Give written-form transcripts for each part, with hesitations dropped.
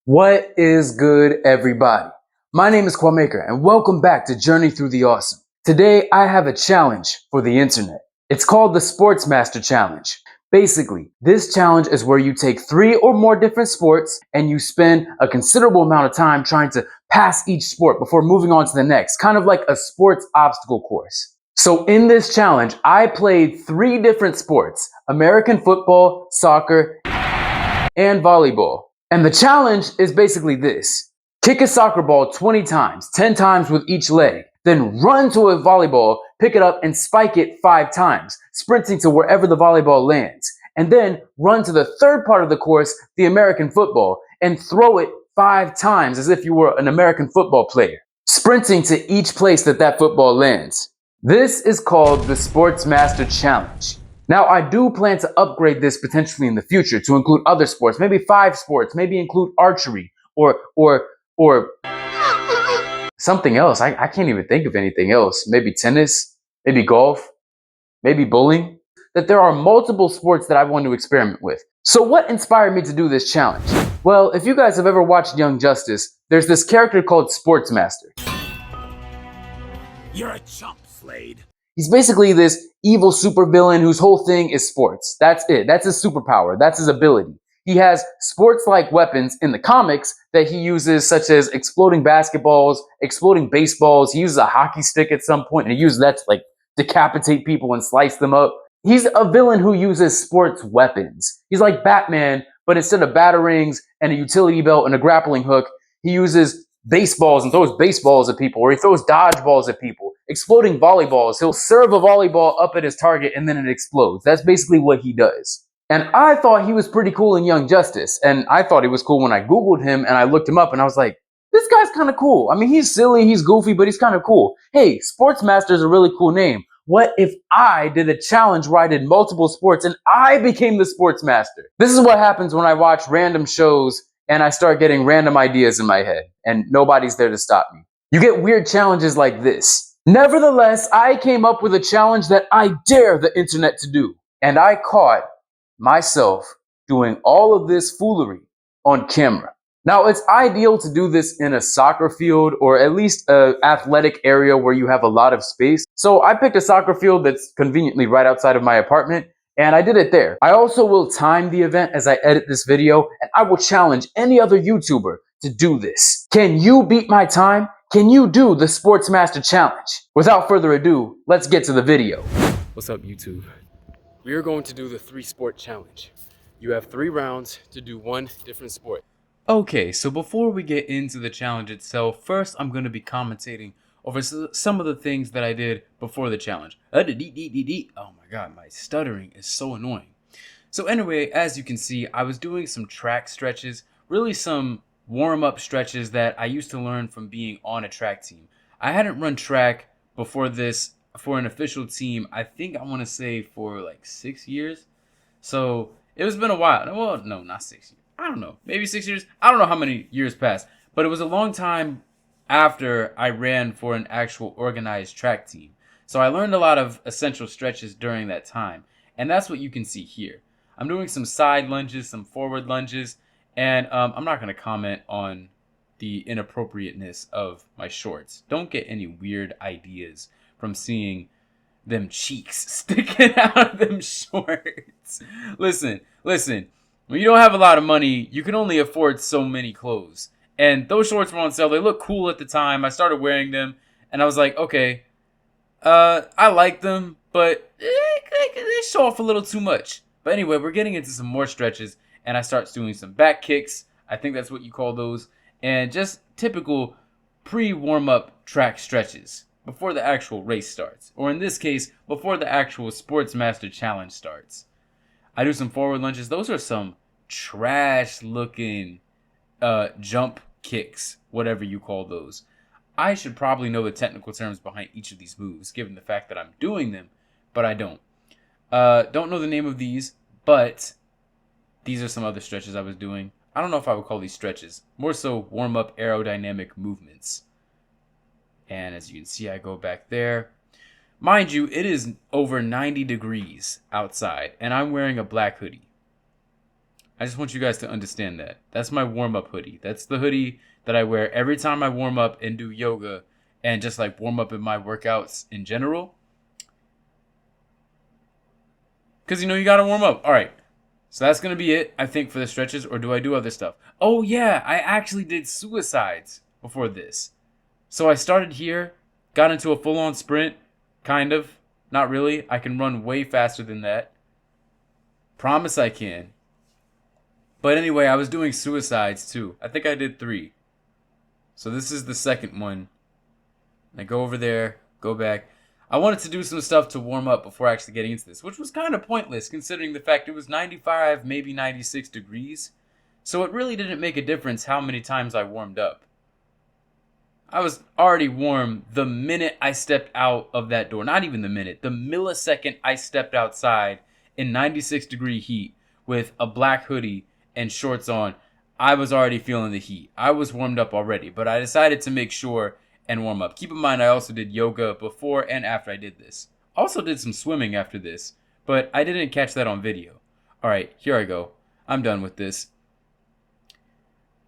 What is good, everybody? My name is Kwamaker, and welcome back to Journey Through the Awesome. Today, I have a challenge for the internet. It's called the Sportsmaster Challenge. Basically, this challenge is where you take 3 or more different sports and you spend a considerable amount of time trying to pass each sport before moving on to the next, kind of like a sports obstacle course. So in this challenge, I played 3 different sports: American football, soccer, and volleyball. And the challenge is basically this: kick a soccer ball 20 times, 10 times with each leg, then run to a volleyball, pick it up, and spike it 5 times, sprinting to wherever the volleyball lands. And then run to the third part of the course, the American football, and throw it 5 times as if you were an American football player, sprinting to each place that football lands. This is called the Sportsmaster Challenge. Now, I do plan to upgrade this potentially in the future to include other sports, maybe 5 sports, maybe include archery or something else. I can't even think of anything else. Maybe tennis, maybe golf, maybe bowling. That there are multiple sports that I want to experiment with. So what inspired me to do this challenge? Well, if you guys have ever watched Young Justice, there's this character called Sportsmaster. You're a chump, Slade. He's basically this evil supervillain whose whole thing is sports. That's it. That's his superpower. That's his ability. He has sports-like weapons in the comics that he uses, such as exploding basketballs, exploding baseballs. He uses a hockey stick at some point, and he uses that to like decapitate people and slice them up. He's a villain who uses sports weapons. He's like Batman, but instead of batarangs and a utility belt and a grappling hook, he uses baseballs and throws baseballs at people, or he throws dodgeballs at people, exploding volleyballs. He'll serve a volleyball up at his target and then it explodes. That's basically what he does. And I thought he was pretty cool in Young Justice, and I thought he was cool when I Googled him and I looked him up and I was like, this guy's kind of cool. I mean, he's silly, he's goofy, but he's kind of cool. Hey, Sportsmaster is a really cool name. What if I did a challenge where I did multiple sports and I became the Sportsmaster? This is what happens when I watch random shows and I start getting random ideas in my head, and nobody's there to stop me. You get weird challenges like this. Nevertheless, I came up with a challenge that I dare the internet to do, and I caught myself doing all of this foolery on camera. Now, it's ideal to do this in a soccer field or at least an athletic area where you have a lot of space. So I picked a soccer field that's conveniently right outside of my apartment, and I did it there. I also will time the event as I edit this video, and I will challenge any other YouTuber to do this. Can you beat my time? Can you do the Sportsmaster Challenge? Without further ado, let's get to the video. What's up, YouTube? We are going to do the 3-sport challenge. You have 3 rounds to do 1 different sport. Okay, so before we get into the challenge itself, first I'm going to be commentating over some of the things that I did before the challenge. Oh my god, my stuttering is so annoying. So anyway, as you can see, I was doing some track stretches, really some warm-up stretches that I used to learn from being on a track team. I hadn't run track before this for an official team, I think I want to say for like 6 years. So it was been a while. Well, no, not 6 years. I don't know. Maybe 6 years. I don't know how many years passed. But it was a long time after I ran for an actual organized track team. So I learned a lot of essential stretches during that time. And that's what you can see here. I'm doing some side lunges, some forward lunges. And I'm not going to comment on the inappropriateness of my shorts. Don't get any weird ideas from seeing them cheeks sticking out of them shorts. Listen. When you don't have a lot of money, you can only afford so many clothes. And those shorts were on sale. They looked cool at the time. I started wearing them, and I was like, okay, I like them, but they show off a little too much. But anyway, we're getting into some more stretches, and I start doing some back kicks. I think that's what you call those. And just typical pre-warm-up track stretches before the actual race starts. Or in this case, before the actual Sportsmaster Challenge starts. I do some forward lunges. Those are some trash-looking jump kicks, whatever you call those. I should probably know the technical terms behind each of these moves, given the fact that I'm doing them, but I don't. Don't know the name of these, but these are some other stretches I was doing. I don't know if I would call these stretches. More so warm-up aerodynamic movements. And as you can see, I go back there. Mind you, it is over 90 degrees outside, and I'm wearing a black hoodie. I just want you guys to understand that. That's my warm-up hoodie. That's the hoodie that I wear every time I warm up and do yoga and just like warm up in my workouts in general. Because, you got to warm up. All right. So that's going to be it, I think, for the stretches. Or do I do other stuff? Oh, yeah. I actually did suicides before this. So I started here, got into a full-on sprint. Kind of. Not really. I can run way faster than that. Promise I can. But anyway, I was doing suicides too. I think I did 3. So this is the second one. I go over there, go back. I wanted to do some stuff to warm up before actually getting into this, which was kind of pointless considering the fact it was 95, maybe 96 degrees. So it really didn't make a difference how many times I warmed up. I was already warm the minute I stepped out of that door. Not even the minute, the millisecond I stepped outside in 96-degree heat with a black hoodie and shorts on. I was already feeling the heat. I was warmed up already, but I decided to make sure and warm up. Keep in mind, I also did yoga before and after I did this. Also did some swimming after this, but I didn't catch that on video. All right, here I go. I'm done with this.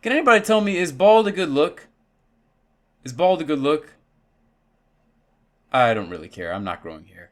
Can anybody tell me, is bald a good look? Is bald a good look? I don't really care. I'm not growing hair.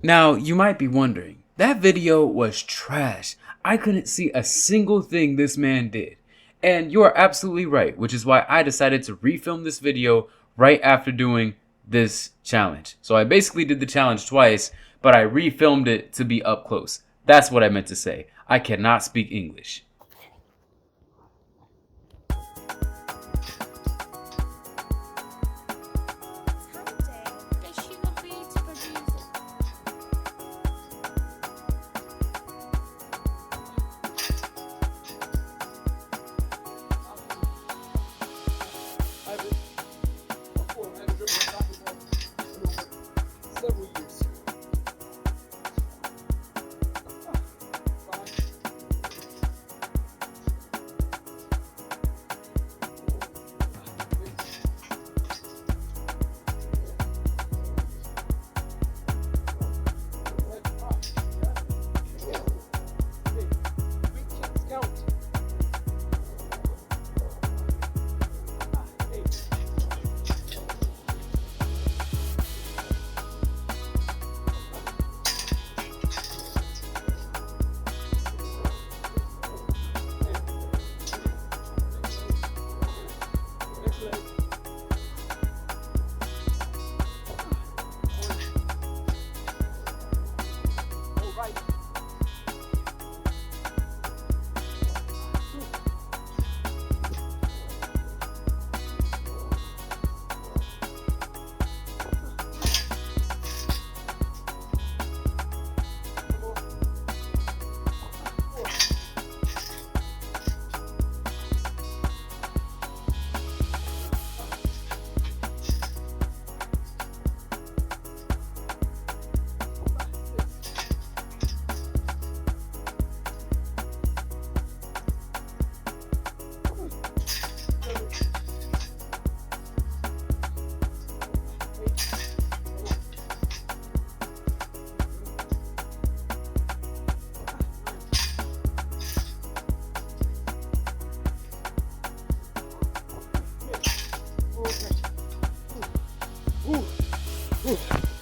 Now, you might be wondering, that video was trash. I couldn't see a single thing this man did. And you are absolutely right, which is why I decided to refilm this video right after doing this challenge. So I basically did the challenge twice, but I refilmed it to be up close. That's what I meant to say. I cannot speak English.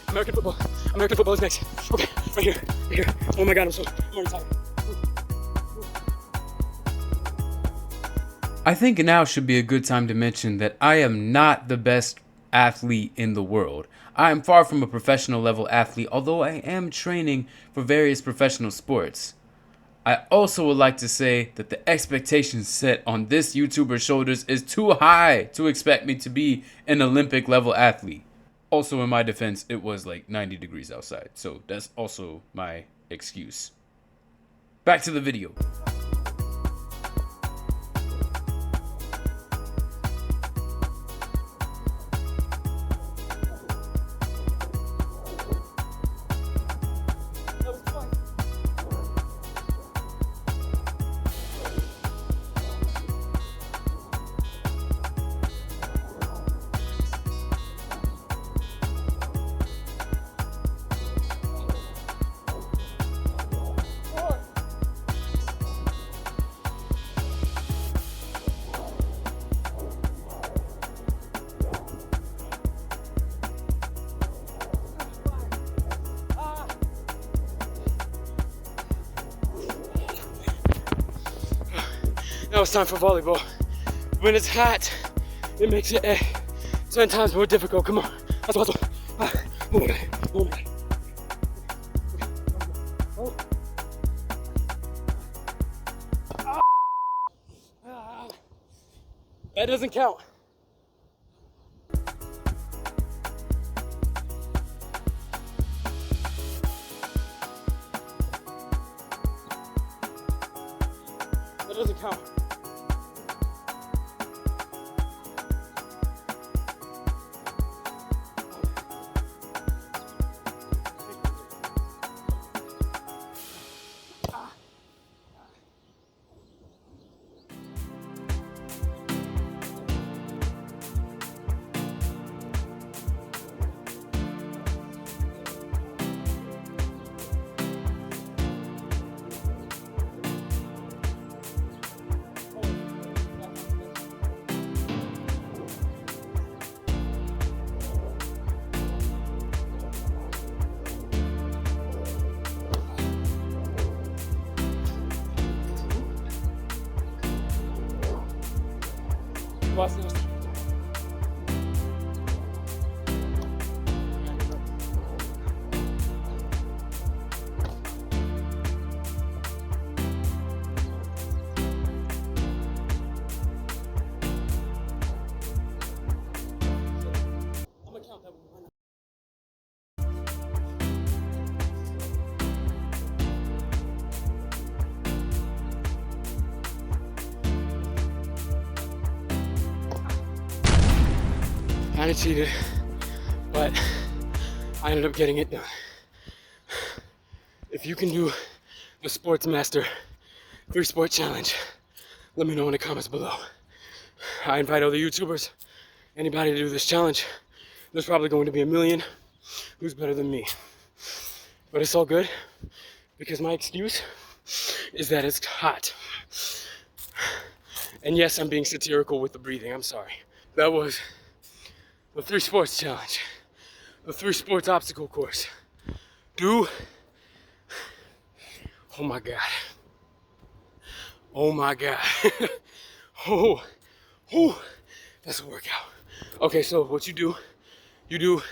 American football. American football is next. Okay, right here, right here. Oh my God, I'm already tired. I think now should be a good time to mention that I am not the best athlete in the world. I am far from a professional level athlete, although I am training for various professional sports. I also would like to say that the expectations set on this YouTuber's shoulders is too high to expect me to be an Olympic level athlete. Also, in my defense, it was like 90 degrees outside, so that's also my excuse. Back to the video. Now it's time for volleyball. When it's hot, it makes it 10 times more difficult. Come on, let's hustle. Oh my God, oh my God. That doesn't count. That doesn't count. squats now. I'm gonna count that one. Kinda cheated, but I ended up getting it done. If you can do the Sportsmaster 3-sport challenge, let me know in the comments below. I invite other YouTubers, anybody to do this challenge. There's probably going to be a million who's better than me. But it's all good because my excuse is that it's hot. And yes, I'm being satirical with the breathing, I'm sorry. That was the 3 sports challenge, the 3 sports obstacle course. Oh my God. Oh my God. oh, that's a workout. Okay, so what you do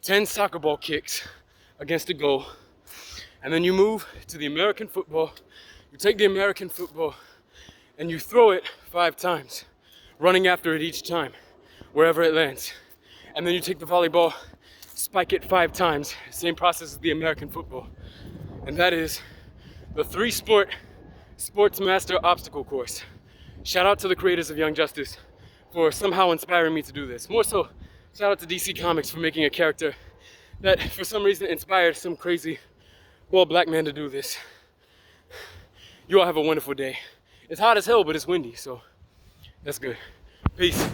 10 soccer ball kicks against a goal, and then you move to the American football. You take the American football and you throw it 5 times, running after it each time, wherever it lands. And then you take the volleyball, spike it 5 times, same process as the American football. And that is the 3-sport Sportsmaster obstacle course. Shout out to the creators of Young Justice for somehow inspiring me to do this. More so, shout out to DC Comics for making a character that for some reason inspired some crazy, well, black man to do this. You all have a wonderful day. It's hot as hell, but it's windy, so that's good. Peace.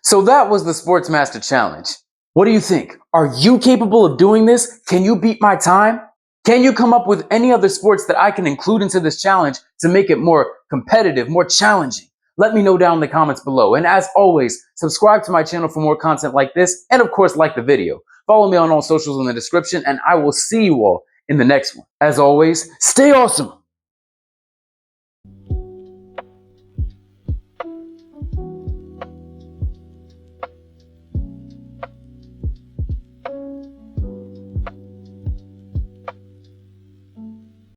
So that was the Sportsmaster Challenge. What do you think? Are you capable of doing this? Can you beat my time? Can you come up with any other sports that I can include into this challenge to make it more competitive, more challenging? Let me know down in the comments below. And as always, subscribe to my channel for more content like this. And of course, like the video. Follow me on all socials in the description, and I will see you all in the next one. As always, stay awesome.